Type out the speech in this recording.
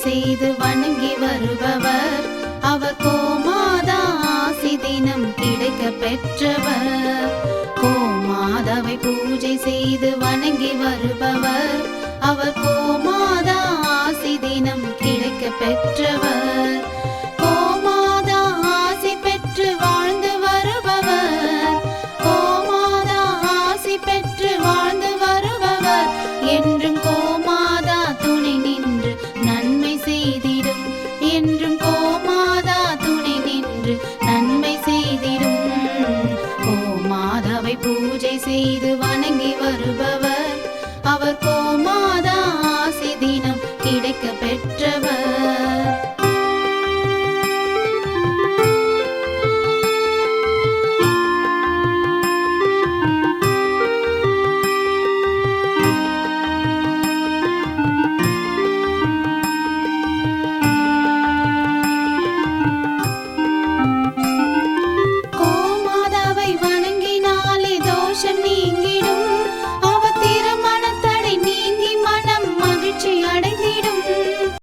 செய்து வணங்கி வருபவர் அவர் கோமாதா ஆசி தினம் கிடைக்க பெற்றவர். கோமாதாவை பூஜை செய்து வணங்கி வருபவர் அவர் கோமாதா ஆசி தினம் கிடைக்க பெற்றவர். கோமாதா ஆசி பெற்று வாழ்ந்து வருபவர் கோமாதா ஆசி பெற்று வாழ்ந்து வருபவர் என்றும் கோமாதா துணை நின்று நன்மை செய்திடும். என்றும் கோமாதா துணை நின்று நன்மை செய்திடும். கோமாதாவை பூஜை செய்து வணங்கி வருபவர் அவர் கோமாதா ஆசி தினம் கிடைக்க பெற்ற